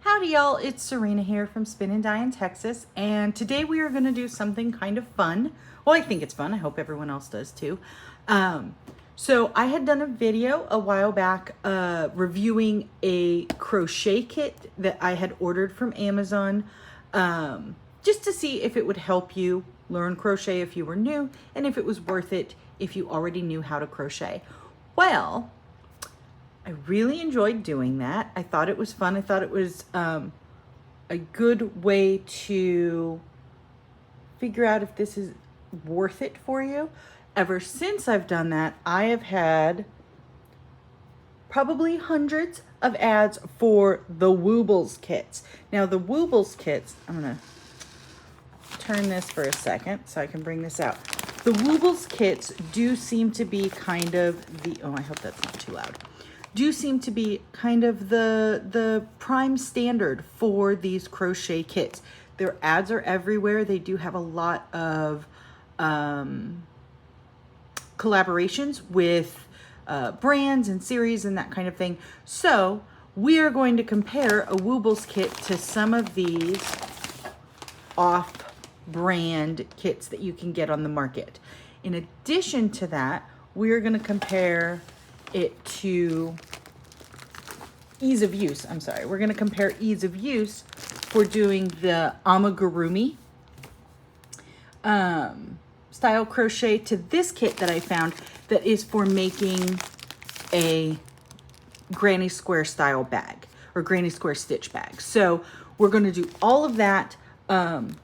Howdy y'all, it's Serena here from Spin and Dye in Texas, and today we are going to do something kind of fun. Well, I think it's fun. I hope everyone else does too. So I had done a video a while back reviewing a crochet kit that I had ordered from Amazon just to see if it would help you learn crochet if you were new and if it was worth it if you already knew how to crochet. Well, I really enjoyed doing that. I thought it was fun. I thought it was a good way to figure out if this is worth it for you. Ever since I've done that, I have had probably hundreds of ads for the Woobles kits. Now the Woobles kits, I'm gonna turn this for a second so I can bring this out. The Woobles kits do seem to be kind of the, oh, I hope that's not too loud. Do seem to be kind of the prime standard for these crochet kits. Their ads are everywhere. They do have a lot of collaborations with brands and series and that kind of thing. So we are going to compare a Woobles kit to some of these off-brand kits that you can get on the market. In addition to that, we're going to compare it to ease of use. I'm sorry. We're going to compare ease of use for doing the amigurumi style crochet to this kit that I found that is for making a granny square style bag or granny square stitch bag. So we're going to do all of that kind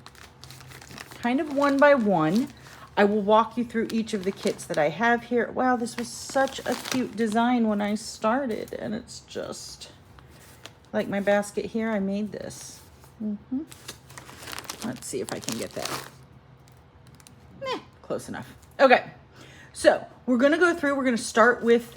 of one by one. I will walk you through each of the kits that I have here. Wow, this was such a cute design when I started, and it's just like my basket here. I made this. Let's see if I can get that. Close enough. Okay, so we're gonna go through. We're gonna start with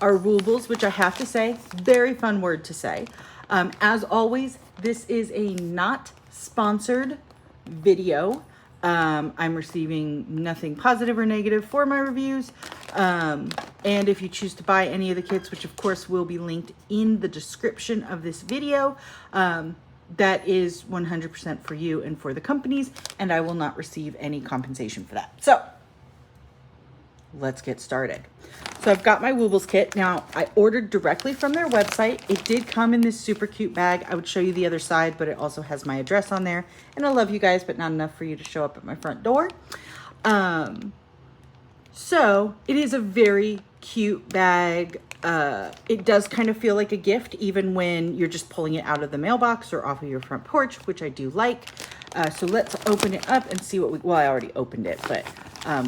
our Woobles, which I have to say, very fun word to say. As always, this is a not sponsored video. I'm receiving nothing positive or negative for my reviews. And if you choose to buy any of the kits, which of course will be linked in the description of this video, that is 100% for you and for the companies, and I will not receive any compensation for that. So let's get started. So I've got my Woobles kit. Now I ordered directly from their website. It did come in this super cute bag. I would show you the other side, but it also has my address on there. And I love you guys, but not enough for you to show up at my front door. So it is a very cute bag. It does kind of feel like a gift, even when you're just pulling it out of the mailbox or off of your front porch, which I do like. So let's open it up and see what we, well, I already opened it, but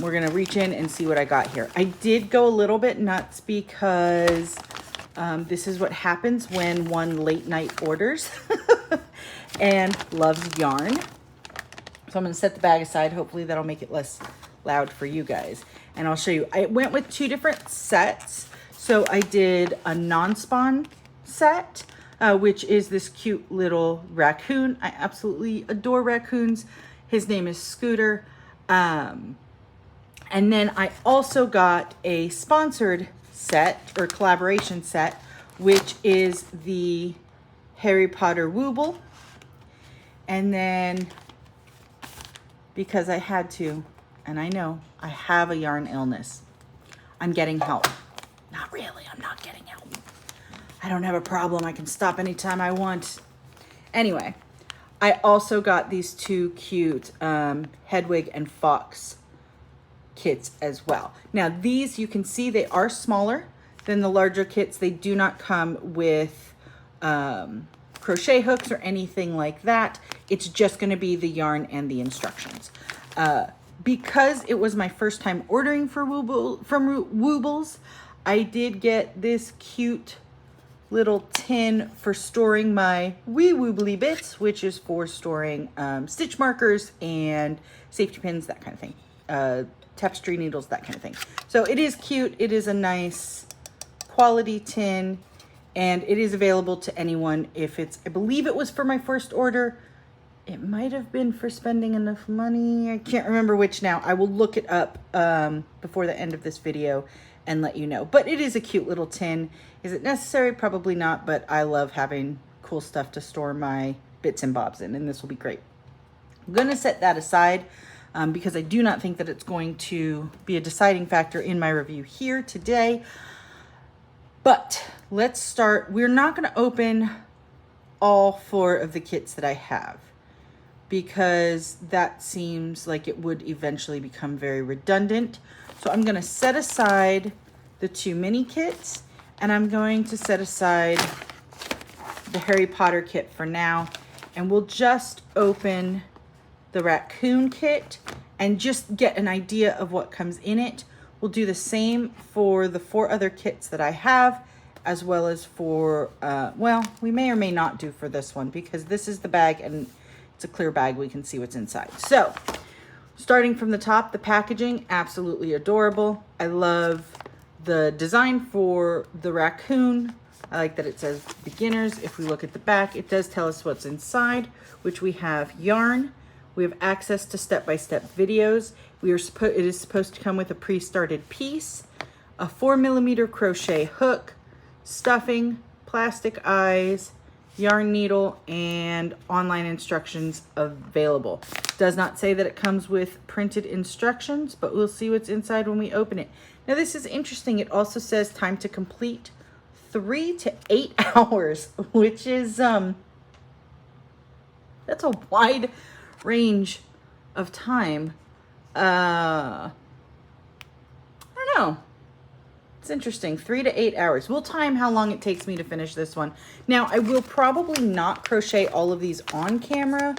we're going to reach in and see what I got here. I did go a little bit nuts because this is what happens when one late night orders and loves yarn. So I'm going to set the bag aside. Hopefully that'll make it less loud for you guys. And I'll show you. I went with two different sets. So I did a non-spawn set, which is this cute little raccoon. I absolutely adore raccoons. His name is Scooter. And then I also got a sponsored set or collaboration set, which is the Harry Potter Wooble. And then because I had to, and I know I have a yarn illness, I'm getting help. Not really, I'm not getting help. I don't have a problem. I can stop anytime I want. Anyway, I also got these two cute Hedwig and Fox kits as well. Now these, you can see they are smaller than the larger kits. They do not come with crochet hooks or anything like that. It's just going to be the yarn and the instructions. Because it was my first time ordering from Woobles, I did get this cute little tin for storing my wee woobly bits, which is for storing stitch markers and safety pins, that kind of thing. Tapestry needles, that kind of thing. So it is cute. It is a nice quality tin, and it is available to anyone if it's, I believe it was for my first order. It might have been for spending enough money. I can't remember which now. I will look it up before the end of this video and let you know. But it is a cute little tin. Is it necessary? Probably not, but I love having cool stuff to store my bits and bobs in, and this will be great. I'm going to set that aside because I do not think that it's going to be a deciding factor in my review here today. But let's start. We're not going to open all 4 of the kits that I have because that seems like it would eventually become very redundant. So I'm going to set aside the 2 mini kits, and I'm going to set aside the Harry Potter kit for now, and we'll just open the raccoon kit and just get an idea of what comes in it. We'll do the same for the 4 other kits that I have, as well as for, well, we may or may not do for this one because this is the bag and it's a clear bag. We can see what's inside. So starting from the top, the packaging, absolutely adorable. I love the design for the raccoon. I like that it says beginners. If we look at the back, it does tell us what's inside, which we have yarn. We have access to step-by-step videos. It is supposed to come with a pre-started piece, a 4mm crochet hook, stuffing, plastic eyes, yarn needle, and online instructions available. Does not say that it comes with printed instructions, but we'll see what's inside when we open it. Now this is interesting. It also says time to complete 3 to 8 hours, which is, that's a wide range of time. I don't know. It's interesting. 3 to 8 hours. We'll time how long it takes me to finish this one. Now, I will probably not crochet all of these on camera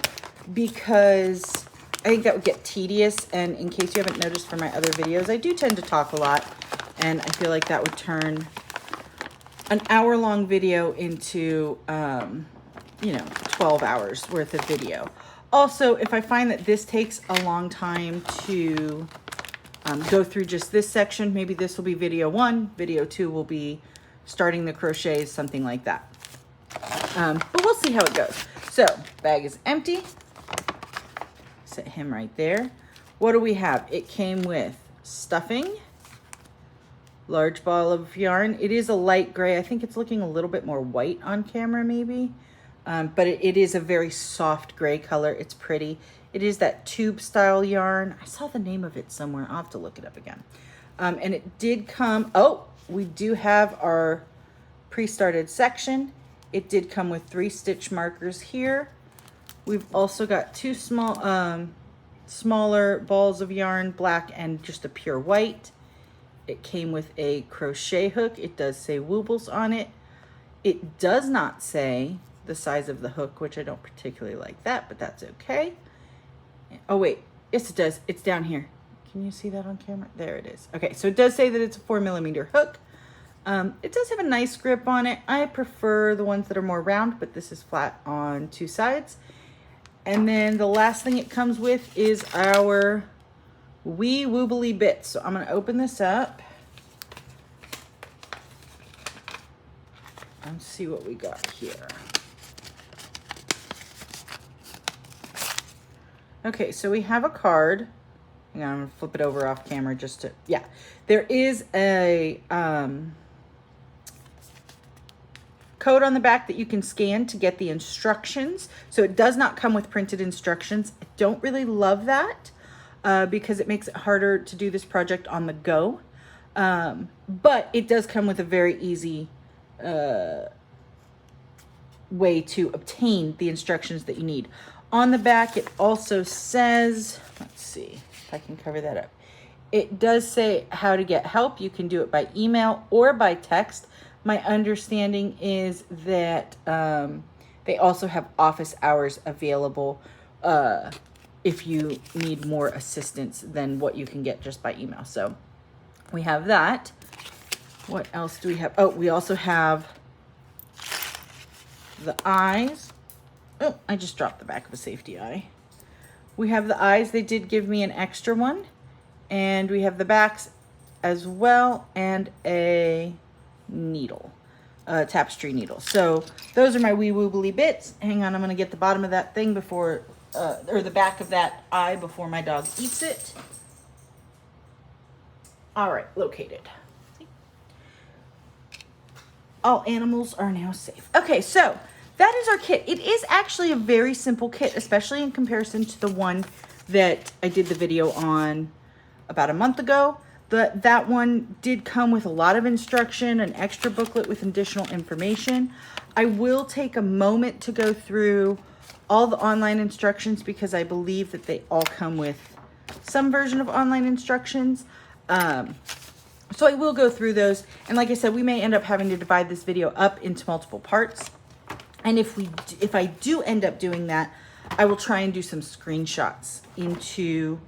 because I think that would get tedious. And in case you haven't noticed from my other videos, I do tend to talk a lot. And I feel like that would turn an hour-long video into, you know, 12 hours worth of video. Also, if I find that this takes a long time to go through just this section, maybe this will be video 1, video 2 will be starting the crochets, something like that. But we'll see how it goes. So, bag is empty. Set him right there. What do we have? It came with stuffing, large ball of yarn. It is a light gray. I think it's looking a little bit more white on camera maybe. But it is a very soft gray color. It's pretty. It is that tube style yarn. I saw the name of it somewhere. I'll have to look it up again. And it did come, oh, we do have our pre-started section. It did come with 3 stitch markers here. We've also got 2 smaller balls of yarn, black and just a pure white. It came with a crochet hook. It does say Woobles on it. It does not say the size of the hook, which I don't particularly like that, but that's okay. Oh wait, yes it does. It's down here. Can you see that on camera? There it is. Okay, so it does say that it's a 4mm hook. It does have a nice grip on it. I prefer the ones that are more round, but this is flat on 2 sides. And then the last thing it comes with is our wee woobly bits. So I'm gonna open this up and see what we got here. Okay, so we have a card. Hang on, I'm gonna flip it over off camera just to, yeah. There is a code on the back that you can scan to get the instructions. So it does not come with printed instructions. I don't really love that because it makes it harder to do this project on the go. But it does come with a very easy way to obtain the instructions that you need. On the back, it also says, let's see if I can cover that up. It does say how to get help. You can do it by email or by text. My understanding is that they also have office hours available if you need more assistance than what you can get just by email. So we have that. What else do we have? Oh, we also have the eyes. Oh, I just dropped the back of a safety eye. We have the eyes. They did give me an extra one. And we have the backs as well and a needle, a tapestry needle. So those are my wee woobly bits. Hang on, I'm gonna get the bottom of that thing before, or the back of that eye before my dog eats it. All right, located. All animals are now safe. Okay, so that is our kit. It is actually a very simple kit, especially in comparison to the one that I did the video on about a month ago. That one did come with a lot of instruction, an extra booklet with additional information. I will take a moment to go through all the online instructions because I believe that they all come with some version of online instructions. So I will go through those. And like I said, we may end up having to divide this video up into multiple parts. And if I do end up doing that, I will try and do some screenshots into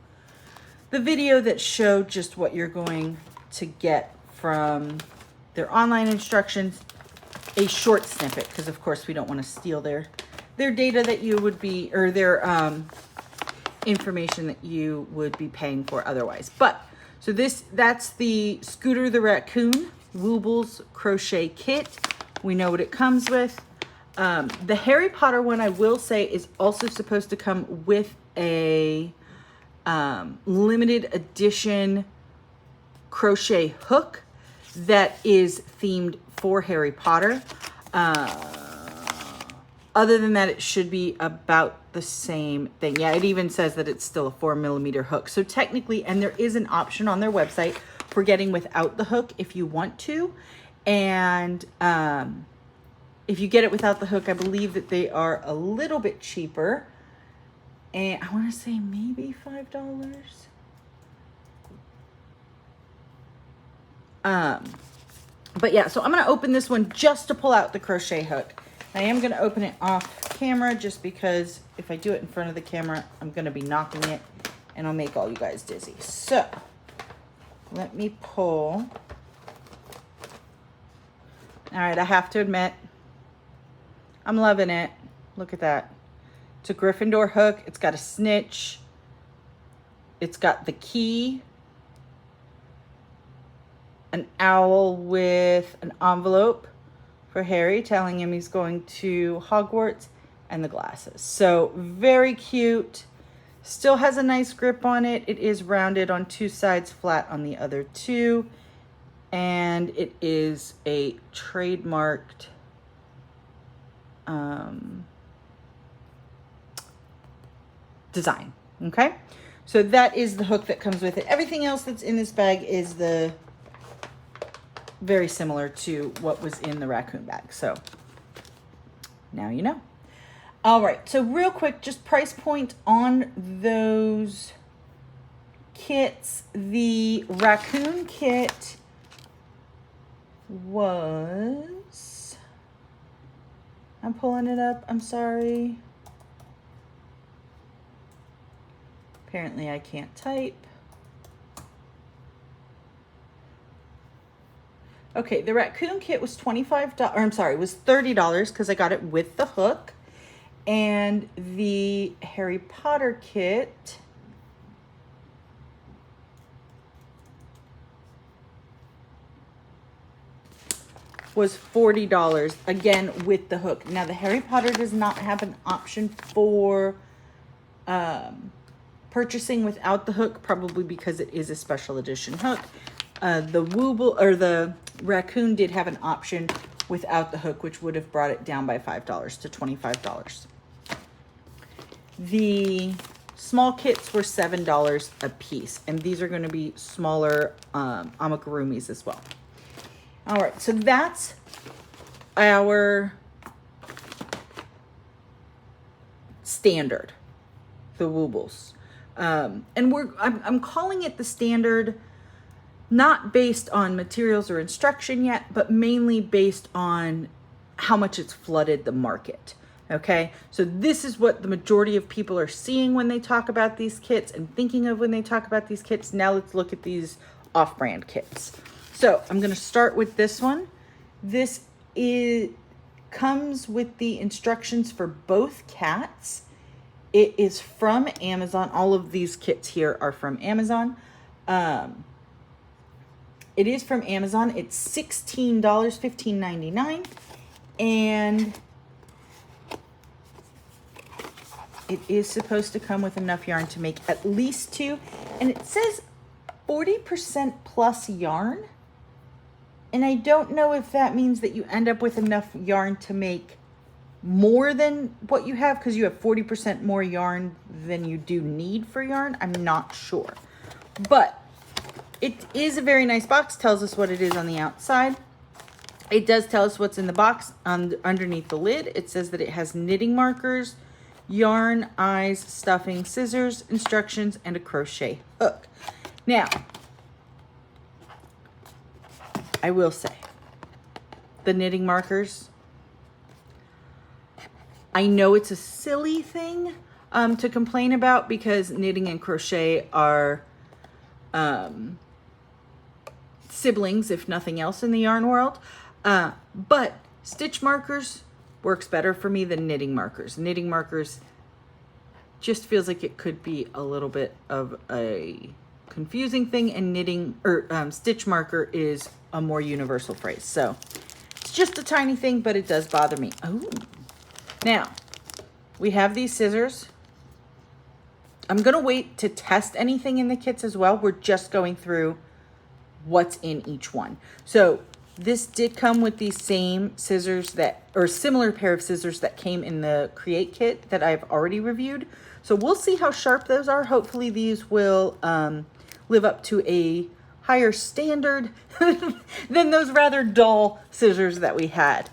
the video that show just what you're going to get from their online instructions, a short snippet, because of course we don't want to steal their data that you would be, or their information that you would be paying for otherwise. But so that's the Scooter the Raccoon Woobles crochet kit. We know what it comes with. The Harry Potter one, I will say, is also supposed to come with a limited edition crochet hook that is themed for Harry Potter. Other than that, it should be about the same thing. Yeah, it even says that it's still a 4mm hook. So technically, and there is an option on their website for getting without the hook if you want to. And if you get it without the hook, I believe that they are a little bit cheaper. And I want to say maybe $5. But yeah, so I'm going to open this one just to pull out the crochet hook. I am going to open it off camera just because if I do it in front of the camera, I'm going to be knocking it and I'll make all you guys dizzy. So let me pull. All right, I have to admit, I'm loving it. Look at that. It's a Gryffindor hook. It's got a snitch. It's got the key. An owl with an envelope for Harry telling him he's going to Hogwarts, and the glasses. So very cute. Still has a nice grip on it. It is rounded on two sides, flat on the other two. And it is a trademarked design. Okay, so that is the hook that comes with it. Everything else that's in this bag is the very similar to what was in the raccoon bag. So now you know. All right, so real quick, just price point on those kits. The raccoon kit was, I'm pulling it up, I'm sorry. Apparently I can't type. Okay, the raccoon kit was $25, or I'm sorry, was $30 because I got it with the hook. And the Harry Potter kit was $40, again with the hook. Now the Harry Potter does not have an option for purchasing without the hook, probably because it is a special edition hook. The Wooble, or the raccoon, did have an option without the hook, which would have brought it down by $5 to $25. The small kits were $7 a piece, and these are going to be smaller amigurumis as well. All right, so that's our standard, the Woobles. And I'm calling it the standard, not based on materials or instruction yet, but mainly based on how much it's flooded the market. Okay, so this is what the majority of people are seeing when they talk about these kits and thinking of when they talk about these kits. Now let's look at these off-brand kits. So I'm going to start with this one. This comes with the instructions for both cats. It is from Amazon. All of these kits here are from Amazon. It is from Amazon. It's $16, $15.99. And it is supposed to come with enough yarn to make at least two. And it says 40% plus yarn. And I don't know if that means that you end up with enough yarn to make more than what you have because you have 40% more yarn than you do need for yarn. I'm not sure. But it is a very nice box. Tells us what it is on the outside. It does tell us what's in the box underneath the lid. It says that it has knitting markers, yarn, eyes, stuffing, scissors, instructions, and a crochet hook. Now, I will say, the knitting markers, I know it's a silly thing to complain about because knitting and crochet are siblings, if nothing else, in the yarn world. But stitch markers works better for me than knitting markers. Knitting markers just feels like it could be a little bit of a confusing thing, and knitting or stitch marker is a more universal phrase. So it's just a tiny thing, but it does bother me. Oh, now we have these scissors. I'm gonna wait to test anything in the kits as well. We're just going through what's in each one. So this did come with these same scissors that, or similar pair of scissors that came in the Create kit that I've already reviewed. So we'll see how sharp those are. Hopefully these will live up to a higher standard than those rather dull scissors that we had.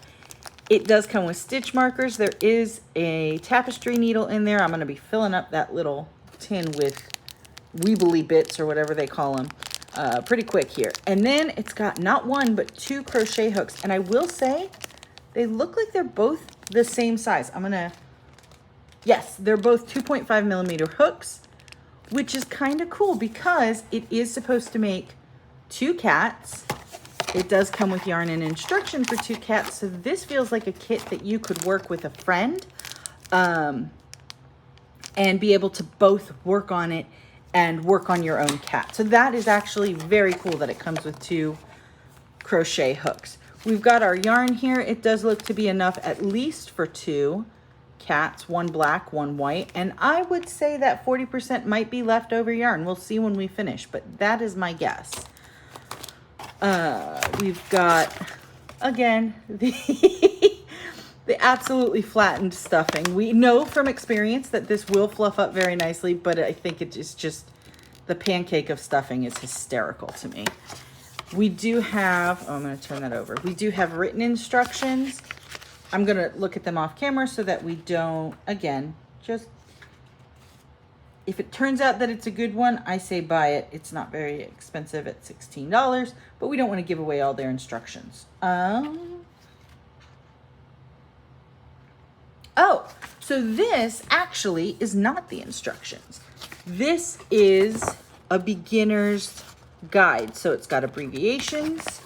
It does come with stitch markers. There is a tapestry needle in there. I'm going to be filling up that little tin with weebly bits or whatever they call them pretty quick here. And then it's got not one, but 2 crochet hooks. And I will say, they look like they're both the same size. Yes, they're both 2.5 millimeter hooks, which is kind of cool because it is supposed to make 2 cats. It does come with yarn and instruction for 2 cats. So this feels like a kit that you could work with a friend and be able to both work on it and work on your own cat. So that is actually very cool that it comes with 2 crochet hooks. We've got our yarn here. It does look to be enough at least for 2 cats, 1 black, 1 white. And I would say that 40% might be leftover yarn. We'll see when we finish, but that is my guess. We've got, again, the absolutely flattened stuffing. We know from experience that this will fluff up very nicely, but I think it is just, the pancake of stuffing is hysterical to me. We do have, oh, I'm going to turn that over. We do have written instructions. I'm going to look at them off camera so that we don't, again, just, if it turns out that it's a good one, I say buy it. It's not very expensive at $16, but we don't want to give away all their instructions. Oh, so this actually is not the instructions. This is a beginner's guide. So it's got abbreviations.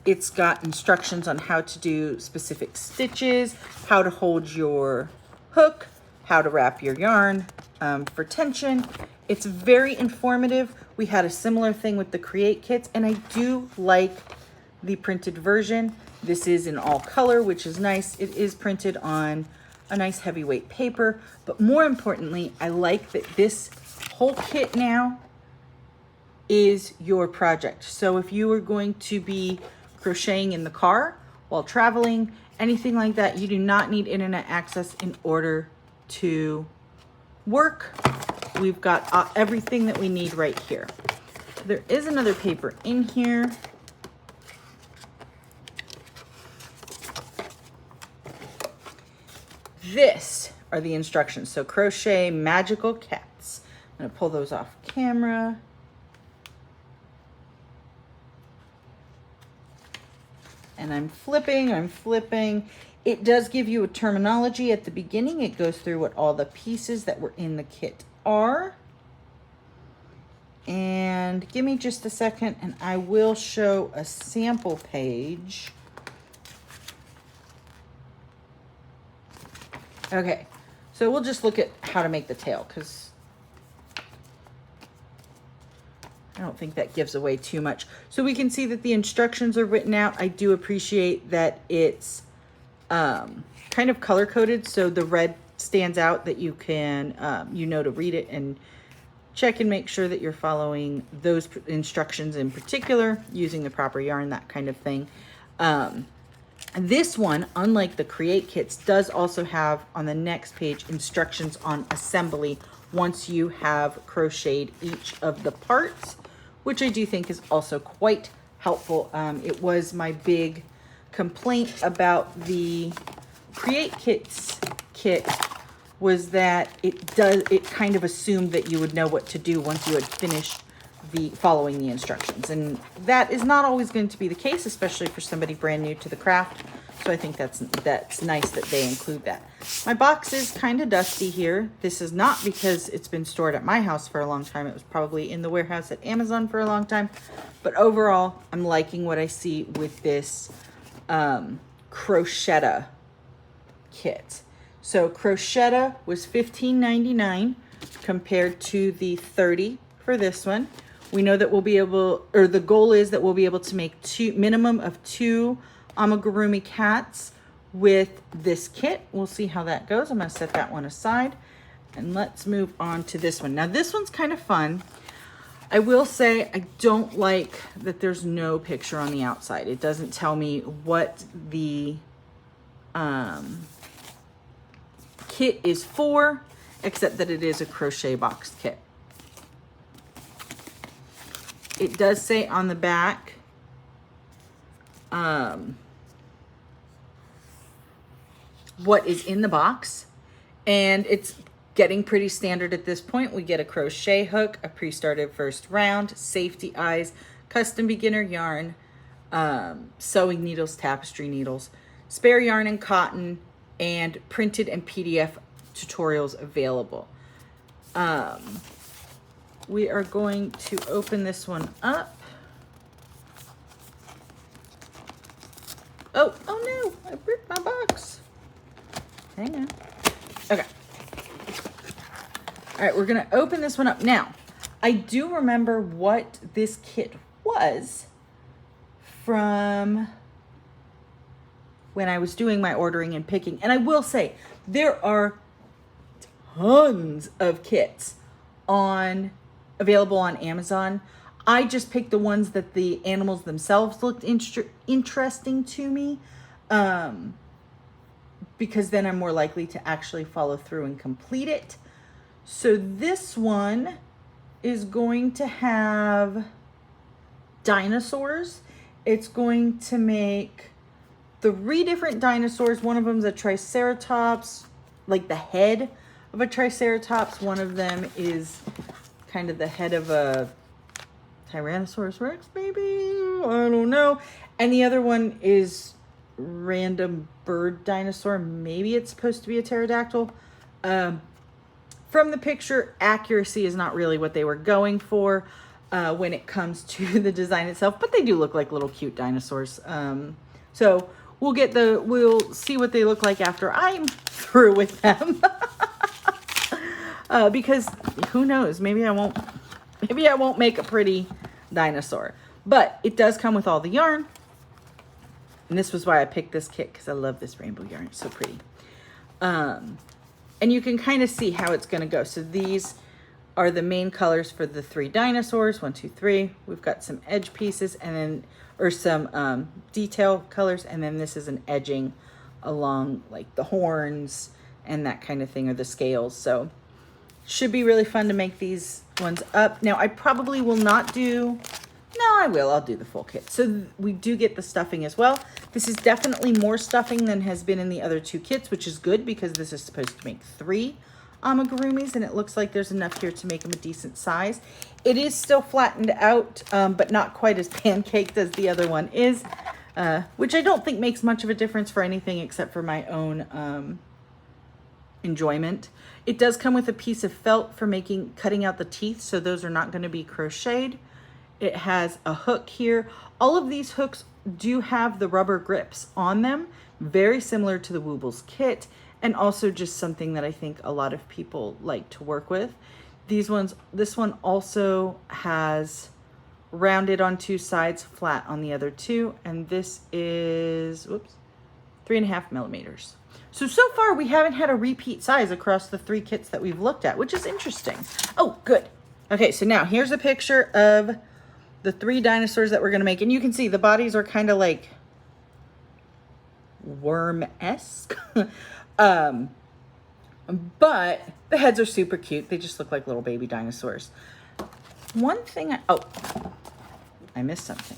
It's got instructions on how to do specific stitches, how to hold your hook, how to wrap your yarn for tension. It's very informative. We had a similar thing with the Create kits, and I do like the printed version. This is in all color, which is nice. It is printed on a nice heavyweight paper, but more importantly, I like that this whole kit now is your project. So if you are going to be crocheting in the car while traveling, anything like that, you do not need internet access in order to work. We've got everything that we need right here. There is another paper in here. This are the instructions. So crochet magical cats. I'm gonna pull those off camera. And I'm flipping. It does give you a terminology at the beginning. It goes through what all the pieces that were in the kit are. And give me just a second and I will show a sample page. Okay, so we'll just look at how to make the tail because I don't think that gives away too much. So we can see that the instructions are written out. I do appreciate that it's kind of color coded, so the red stands out that you can, you know, to read it and check and make sure that you're following those instructions in particular, using the proper yarn, that kind of thing. This one, unlike the Create kits, does also have on the next page instructions on assembly once you have crocheted each of the parts, which I do think is also quite helpful. It was my big complaint about the Create kit was that it kind of assumed that you would know what to do once you had finished following the instructions, and that is not always going to be the case, especially for somebody brand new to the craft. So I think that's nice that they include that. My box is kind of dusty here. This is not because it's been stored at my house for a long time. It was probably in the warehouse at Amazon for a long time. But overall, I'm liking what I see with this Crochet kit. So Crochet was $15.99 compared to the $30 for this one. We know that we'll be able, or the goal is that we'll be able to make minimum of 2 amigurumi cats with this kit. We'll see how that goes. I'm going to set that one aside and let's move on to this one. Now this one's kind of fun. I will say I don't like that there's no picture on the outside. It doesn't tell me what the kit is for, except that it is a crochet box kit. It does say on the back, what is in the box, and it's getting pretty standard at this point. We get a crochet hook, a pre-started first round, safety eyes, custom beginner yarn, sewing needles, tapestry needles, spare yarn and cotton, and printed and PDF tutorials available. We are going to open this one up. Oh no, I ripped my box. Hang on. Okay. All right, we're gonna open this one up. Now, I do remember what this kit was from when I was doing my ordering and picking. And I will say, there are tons of kits available on Amazon. I just picked the ones that the animals themselves looked interesting to me, because then I'm more likely to actually follow through and complete it. So this one is going to have dinosaurs. It's going to make 3 different dinosaurs. One of them is a triceratops, like the head of a triceratops. One of them is kind of the head of a Tyrannosaurus Rex, maybe? I don't know. And the other one is random bird dinosaur. Maybe it's supposed to be a pterodactyl. From the picture, accuracy is not really what they were going for when it comes to the design itself, but they do look like little cute dinosaurs. So we'll see what they look like after I'm through with them. Because who knows, maybe I won't make a pretty dinosaur. But it does come with all the yarn. And this was why I picked this kit, because I love this rainbow yarn. It's so pretty. And you can kind of see how it's going to go. So these are the main colors for the 3 dinosaurs. 1, 2, 3. We've got some edge pieces and then, or some detail colors. And then this is an edging along like the horns and that kind of thing, or the scales. So should be really fun to make these ones up. Now I probably will not do, no, I will. I'll do the full kit. So we do get the stuffing as well. This is definitely more stuffing than has been in the other 2 kits, which is good because this is supposed to make 3 amigurumis, and it looks like there's enough here to make them a decent size. It is still flattened out, but not quite as pancaked as the other one is, which I don't think makes much of a difference for anything except for my own enjoyment. It does come with a piece of felt for cutting out the teeth, so those are not going to be crocheted. It has a hook here. All of these hooks do have the rubber grips on them, very similar to the Woobles kit, and also just something that I think a lot of people like to work with. This one also has rounded on 2 sides, flat on the other 2, and this is, 3.5 millimeters. So far we haven't had a repeat size across the 3 kits that we've looked at, which is interesting. Oh, good. Okay, so now here's a picture of the 3 dinosaurs that we're gonna make. And you can see the bodies are kind of like worm-esque. But the heads are super cute. They just look like little baby dinosaurs. One thing I missed something.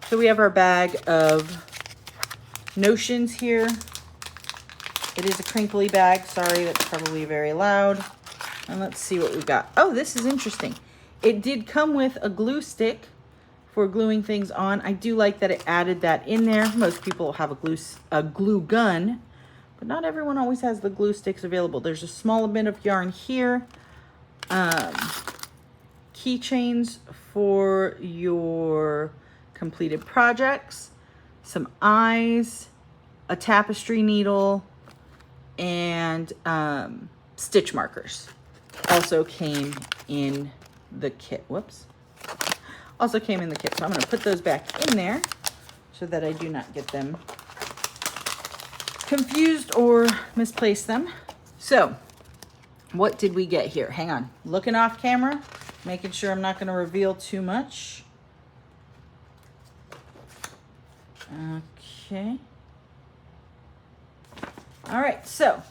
So we have our bag of notions here. It is a crinkly bag. Sorry, that's probably very loud. And let's see what we've got. Oh, this is interesting. It did come with a glue stick for gluing things on. I do like that it added that in there. Most people have a glue gun, but not everyone always has the glue sticks available. There's a small bit of yarn here. Keychains for your completed projects, some eyes, a tapestry needle, and stitch markers. Also came in the kit. Whoops. Also came in the kit. So I'm going to put those back in there so that I do not get them confused or misplace them. So what did we get here? Hang on. Looking off camera, making sure I'm not going to reveal too much. Okay. All right, so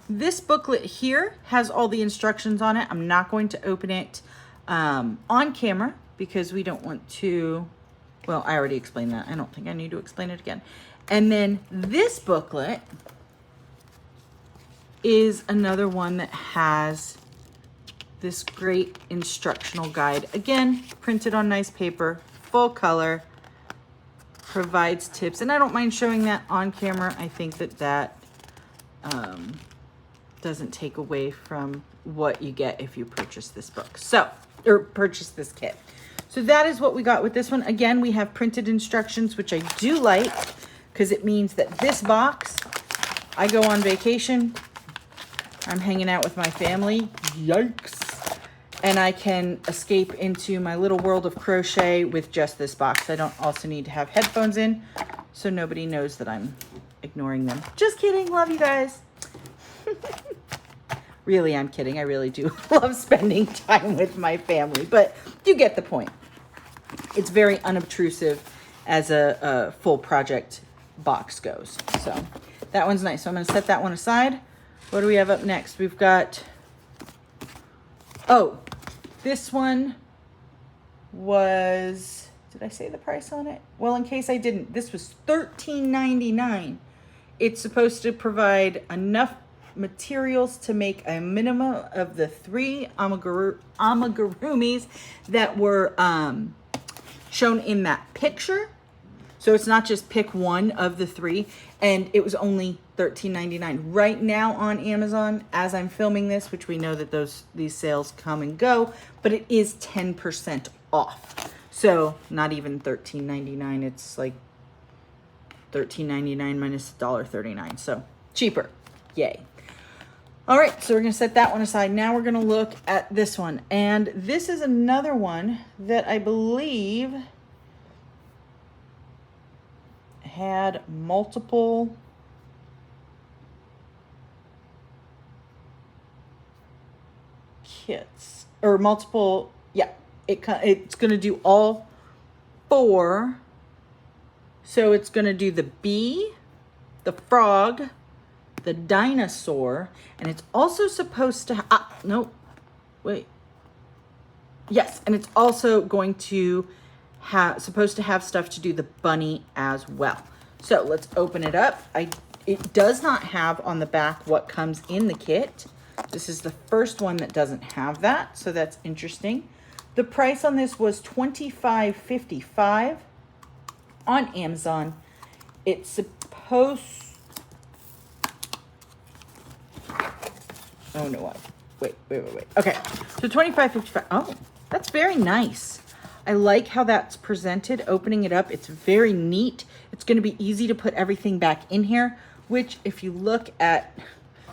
this booklet here has all the instructions on it. I'm not going to open it on camera because we don't want to, well, I already explained that. I don't think I need to explain it again. And then this booklet is another one that has this great instructional guide. Again, printed on nice paper, full color, provides tips. And I don't mind showing that on camera. I think that doesn't take away from what you get if you purchase this book. So, or purchase this kit. So that is what we got with this one. Again, we have printed instructions, which I do like because it means that this box, I go on vacation, I'm hanging out with my family, yikes, and I can escape into my little world of crochet with just this box. I don't also need to have headphones in, so nobody knows that I'm ignoring them. Just kidding, love you guys. Really, I'm kidding. I really do love spending time with my family, but you get the point. It's very unobtrusive as a full project box goes. So that one's nice. So I'm going to set that one aside. What do we have up next? We've got, oh, this one was, did I say the price on it? Well, in case I didn't, this was $13.99. It's supposed to provide enough materials to make a minimum of the 3 amigurumis that were shown in that picture. So it's not just pick one of the 3, and it was only $13.99 right now on Amazon as I'm filming this, which we know that these sales come and go, but it is 10% off. So not even $13.99, it's like $13.99 minus $1.39, so cheaper. Yay. All right, so we're going to set that one aside. Now we're going to look at this one, and this is another one that I believe had multiple kits or multiple, yeah, it's going to do all 4. So it's going to do the bee, the frog, the dinosaur, and it's also supposed to yes, and it's also going to supposed to have stuff to do the bunny as well. So let's open it up. It does not have on the back what comes in the kit. This is the first one that doesn't have that, so that's interesting. The price on this was $25.55 on Amazon. It's supposed, oh no, wait. Okay, so $25.55. Oh, that's very nice. I like how that's presented, opening it up. It's very neat. It's going to be easy to put everything back in here, which if you look at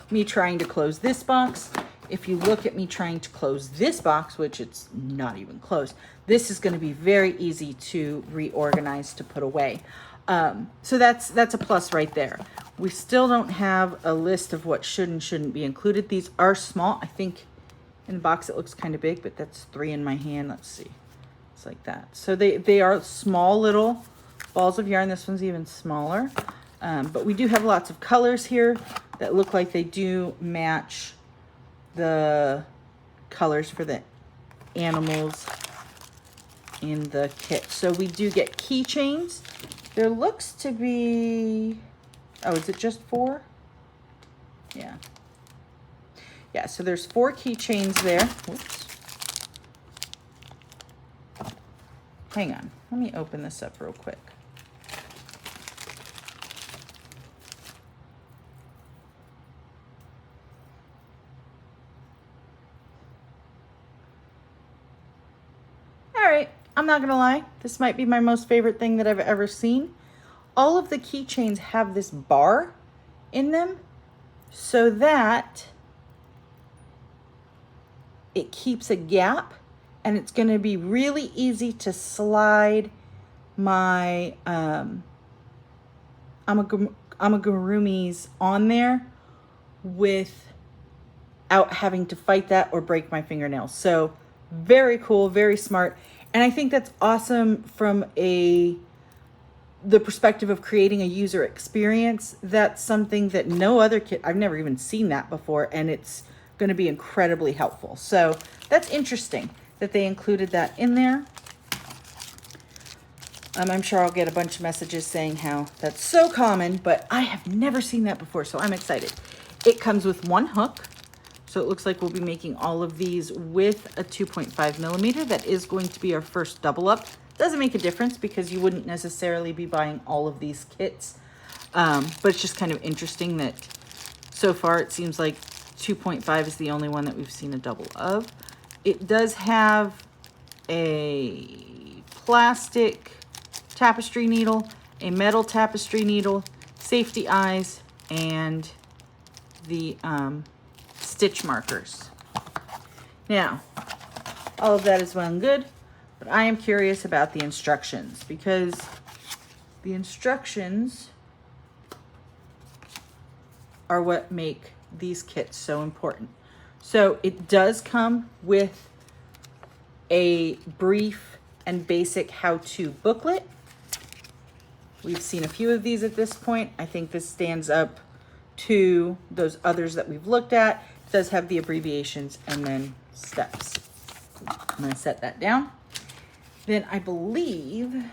me trying to close this box, if you look at me trying to close this box, which it's not even closed, this is going to be very easy to reorganize, to put away. So that's a plus right there. We still don't have a list of what should and shouldn't be included. These are small. I think in the box it looks kind of big, but that's 3 in my hand. Let's see. Like that. So they are small little balls of yarn. This one's even smaller. But we do have lots of colors here that look like they do match the colors for the animals in the kit. So we do get keychains. There looks to be, oh, is it just 4? Yeah. Yeah, so there's 4 keychains there. Whoops. Hang on, let me open this up real quick. All right, I'm not gonna lie, this might be my most favorite thing that I've ever seen. All of the keychains have this bar in them so that it keeps a gap, and it's gonna be really easy to slide my amigurumis on there without having to fight that or break my fingernails. So very cool, very smart. And I think that's awesome from the perspective of creating a user experience. That's something that no other kit, I've never even seen that before, and it's going to be incredibly helpful. So that's interesting that they included that in there. I'm sure I'll get a bunch of messages saying how that's so common, but I have never seen that before, so I'm excited. It comes with 1 hook. So it looks like we'll be making all of these with a 2.5 millimeter. That is going to be our first double up. Doesn't make a difference because you wouldn't necessarily be buying all of these kits. But it's just kind of interesting that so far it seems like 2.5 is the only one that we've seen a double of. It does have a plastic tapestry needle, a metal tapestry needle, safety eyes, and the stitch markers. Now, all of that is well and good, but I am curious about the instructions because the instructions are what make these kits so important. So it does come with a brief and basic how-to booklet. We've seen a few of these at this point. I think this stands up to those others that we've looked at. It does have the abbreviations and then steps. I'm going to set that down. Then I believe,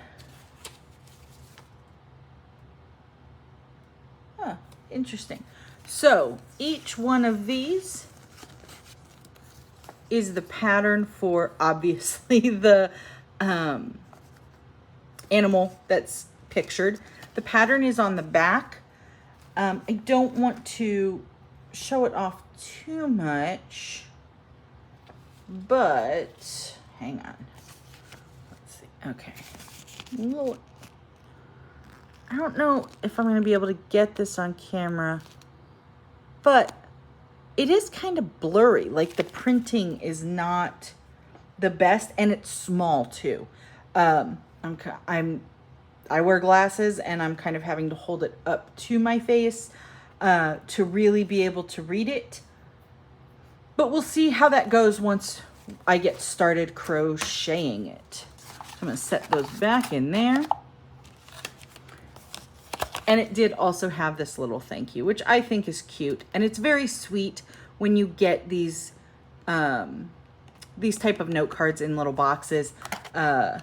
interesting. So each one of these is the pattern for obviously the animal that's pictured. The pattern is on the back. I don't want to show it off too much, but hang on. Let's see. Okay. Lord. I don't know if I'm going to be able to get this on camera, but it is kind of blurry. Like the printing is not the best, and it's small too. I wear glasses, and I'm kind of having to hold it up to my face to really be able to read it. But we'll see how that goes once I get started crocheting it. So I'm going to set those back in there. And it did also have this little thank you, which I think is cute. And it's very sweet when you get these type of note cards in little boxes. I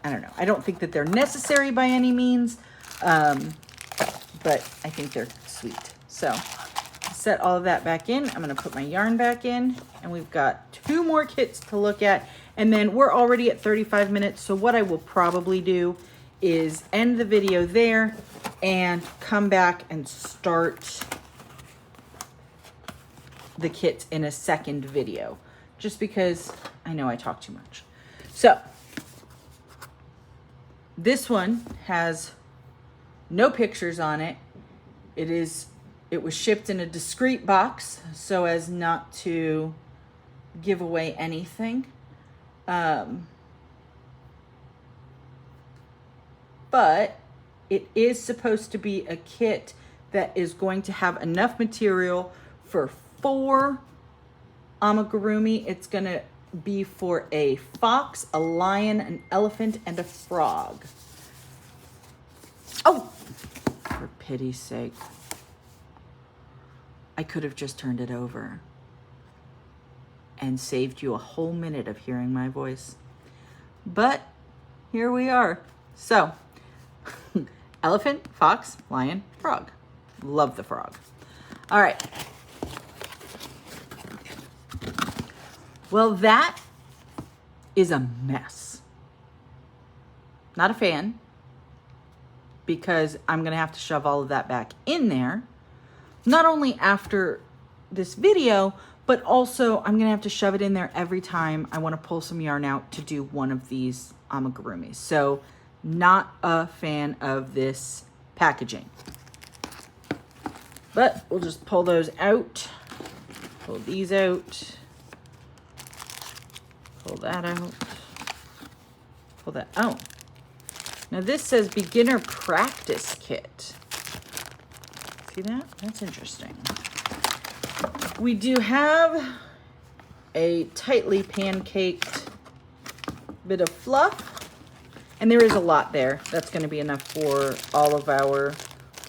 don't know. I don't think that they're necessary by any means, but I think they're sweet. So set all of that back in. I'm going to put my yarn back in, and we've got 2 more kits to look at. And then we're already at 35 minutes. So what I will probably do is end the video there and come back and start the kits in a second video, just because I know I talk too much. So this one has no pictures on it. It was shipped in a discreet box so as not to give away anything. But it is supposed to be a kit that is going to have enough material for 4 amigurumi. It's going to be for a fox, a lion, an elephant, and a frog. Oh, pity's sake. I could have just turned it over and saved you a whole minute of hearing my voice. But here we are. So, elephant, fox, lion, frog. Love the frog. All right. Well, that is a mess. Not a fan, because I'm going to have to shove all of that back in there. Not only after this video, but also I'm going to have to shove it in there every time I want to pull some yarn out to do one of these amigurumis. So not a fan of this packaging. But we'll just pull those out. Pull these out. Pull that out. Pull that out. Now this says beginner practice kit. See that? That's interesting. We do have a tightly pancaked bit of fluff, and there is a lot there. That's going to be enough for all of our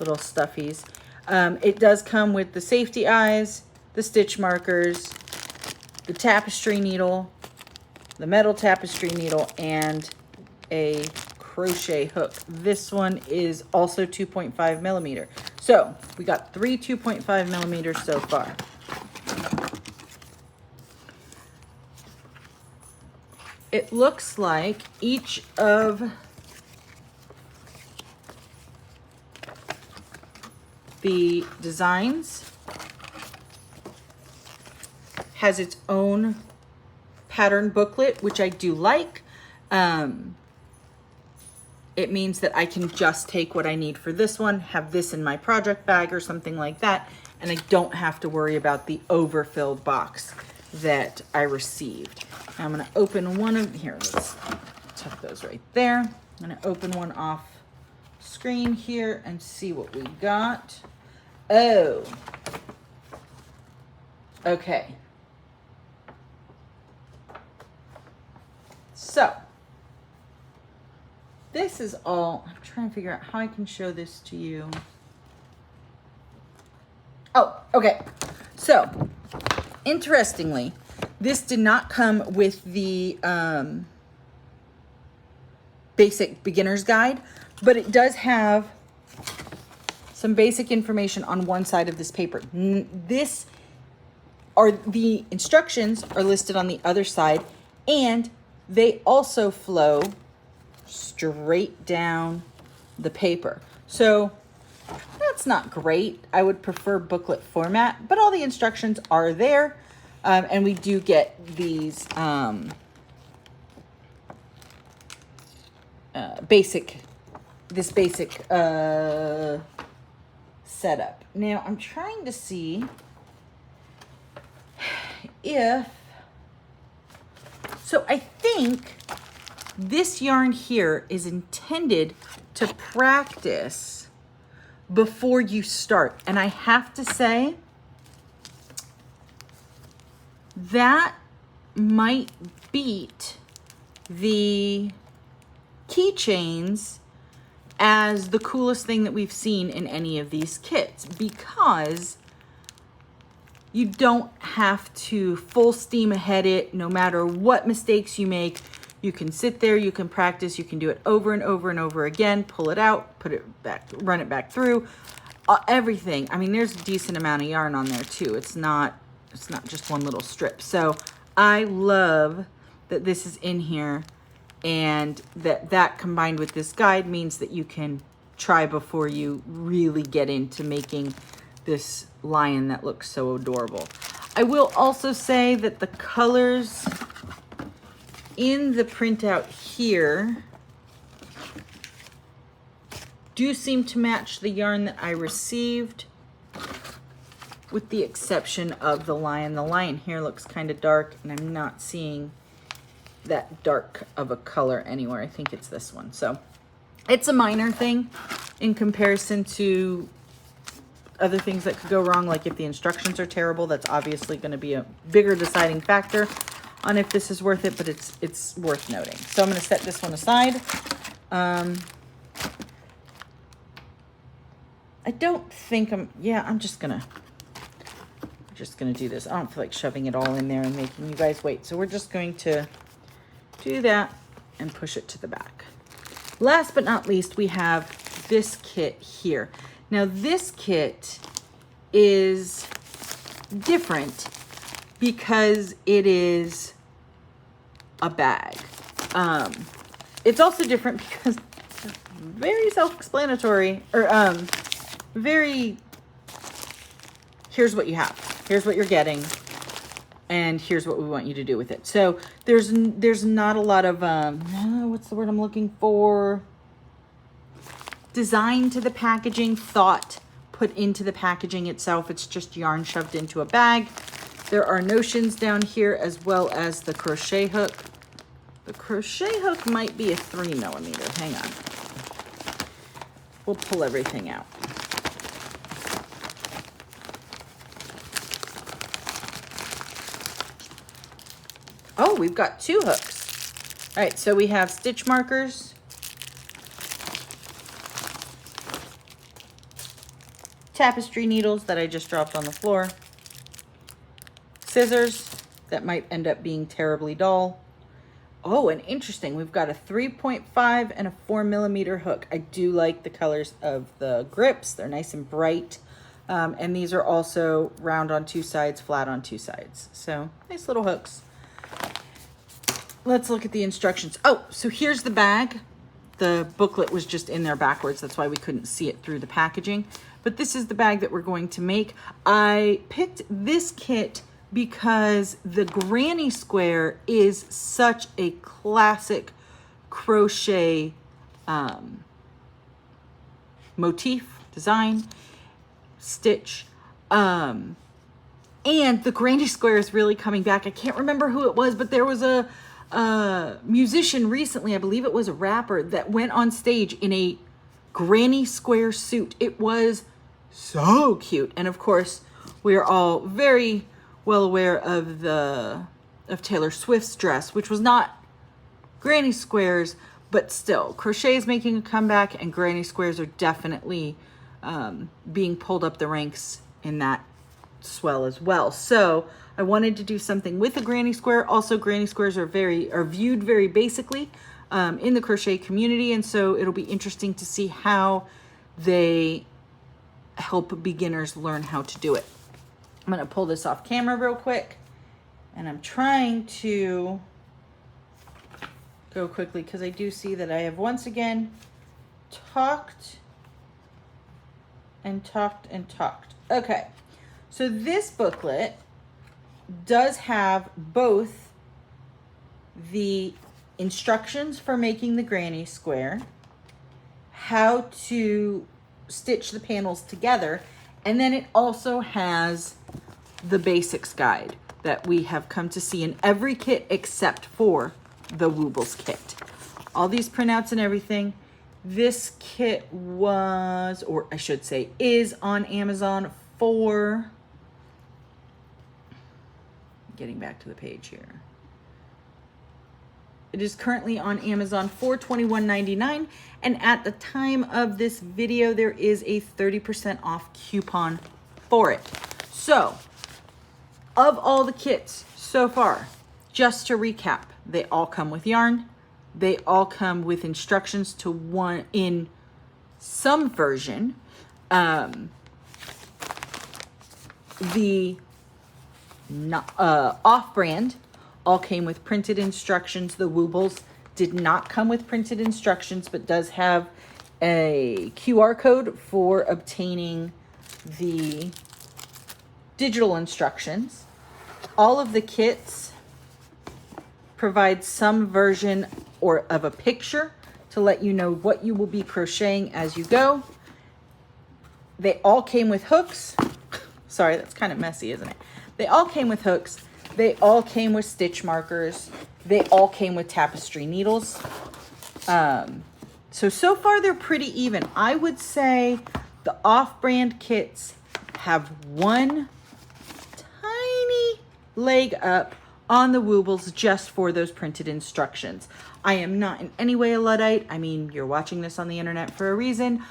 little stuffies. It does come with the safety eyes, the stitch markers, the tapestry needle, the metal tapestry needle, and a crochet hook. This one is also 2.5 millimeter. So we got 3 2.5 millimeters so far. It looks like each of the designs has its own pattern booklet, which I do like. It means that I can just take what I need for this one, have this in my project bag or something like that, and I don't have to worry about the overfilled box that I received. Now I'm going to open one of, here, let's tuck those right there. I'm going to open one off screen here and see what we got. Oh, okay. So, this is all, I'm trying to figure out how I can show this to you. Oh, okay. So, interestingly, this did not come with the basic beginner's guide, but it does have some basic information on one side of this paper. The instructions are listed on the other side, and they also flow straight down the paper. So that's not great. I would prefer booklet format, but all the instructions are there. And we do get these basic setup. Now I'm trying to see if, so I think this yarn here is intended to practice before you start. And I have to say, that might beat the keychains as the coolest thing that we've seen in any of these kits, because you don't have to full steam ahead it. No matter what mistakes you make, you can sit there, you can practice, you can do it over and over and over again, pull it out, put it back, run it back through, everything. I mean, there's a decent amount of yarn on there too. It's not just one little strip. So I love that this is in here, and that combined with this guide means that you can try before you really get into making this lion that looks so adorable. I will also say that the colors in the printout here do seem to match the yarn that I received, with the exception of the lion. The lion here looks kind of dark, and I'm not seeing that dark of a color anywhere. I think it's this one. So it's a minor thing in comparison to other things that could go wrong. Like if the instructions are terrible, that's obviously going to be a bigger deciding factor on if this is worth it, but it's worth noting. So I'm going to set this one aside. I don't think I'm just gonna do this. I don't feel like shoving it all in there and making you guys wait. So we're just going to do that and push it to the back. Last but not least, we have this kit here. Now this kit is different because it is a bag. It's also different because it's very self-explanatory, or here's what you have, here's what you're getting, and here's what we want you to do with it. So there's not a lot of what's the word I'm looking for, design to the packaging, thought put into the packaging itself. It's just yarn shoved into a bag. There are notions down here, as well as the crochet hook. The crochet hook might be a 3mm. Hang on. We'll pull everything out. Oh, we've got 2 hooks. All right, so we have stitch markers, tapestry needles that I just dropped on the floor, scissors that might end up being terribly dull. Oh, and interesting, we've got a 3.5 and a 4mm hook. I do like the colors of the grips. They're nice and bright. And these are also round on 2 sides, flat on 2 sides. So nice little hooks. Let's look at the instructions. Oh, so here's the bag. The booklet was just in there backwards. That's why we couldn't see it through the packaging. But this is the bag that we're going to make. I picked this kit because the granny square is such a classic crochet motif, design, stitch. And the granny square is really coming back. I can't remember who it was, but there was a musician recently, I believe it was a rapper, that went on stage in a granny square suit. It was so cute. And of course, we are all very well aware of Taylor Swift's dress, which was not granny squares, but still, crochet is making a comeback, and granny squares are definitely being pulled up the ranks in that swell as well. So I wanted to do something with a granny square. Also, granny squares are viewed very basically in the crochet community, and so it'll be interesting to see how they help beginners learn how to do it. I'm going to pull this off camera real quick, and I'm trying to go quickly because I do see that I have once again talked and talked and talked. Okay, so this booklet does have both the instructions for making the granny square, how to stitch the panels together, and then it also has the basics guide that we have come to see in every kit except for the Woobles kit. All these printouts and everything. This kit was, or I should say is, on Amazon for, getting back to the page here. It is currently on Amazon for $21.99, and at the time of this video, there is a 30% off coupon for it. So, of all the kits so far, just to recap, they all come with yarn. They all come with instructions to one in some version. The off-brand all came with printed instructions. The Woobles did not come with printed instructions, but does have a QR code for obtaining the digital instructions. All of the kits provide some version or of a picture to let you know what you will be crocheting as you go. They all came with hooks. Sorry, that's kind of messy, isn't it? They all came with hooks. They all came with stitch markers. They all came with tapestry needles. So far they're pretty even. I would say the off-brand kits have one tiny leg up on the Woobles just for those printed instructions. I am not in any way a Luddite. I mean, you're watching this on the internet for a reason.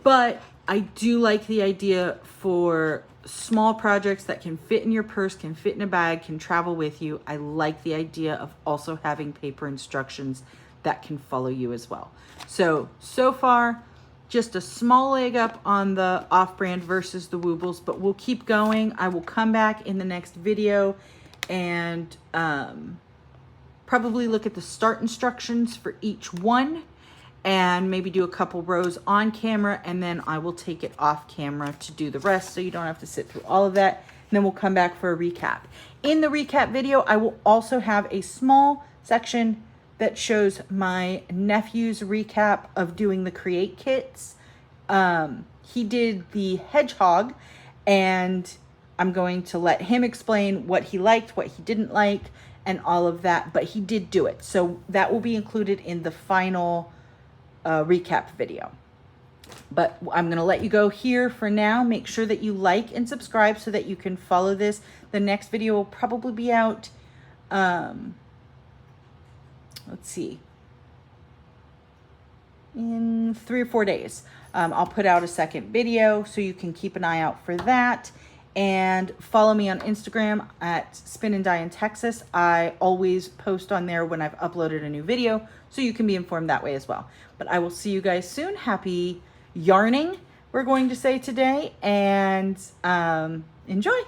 But I do like the idea for small projects that can fit in your purse, can fit in a bag, can travel with you. I like the idea of also having paper instructions that can follow you as well. So far, just a small leg up on the off-brand versus the Woobles, but we'll keep going. I will come back in the next video and probably look at the start instructions for each one and maybe do a couple rows on camera, and then I will take it off camera to do the rest so you don't have to sit through all of that. And then we'll come back for a recap. In the recap video, I will also have a small section that shows my nephew's recap of doing the Create kits. He did the hedgehog, and I'm going to let him explain what he liked, what he didn't like, and all of that, but he did do it. So that will be included in the final recap video. But I'm going to let you go here for now. Make sure that you like and subscribe so that you can follow this. The next video will probably be out, let's see, in 3 or 4 days. I'll put out a second video so you can keep an eye out for that. And follow me on Instagram at Spin and Die in Texas. I always post on there when I've uploaded a new video, so you can be informed that way as well. But I will see you guys soon. Happy yarning, we're going to say today, and enjoy.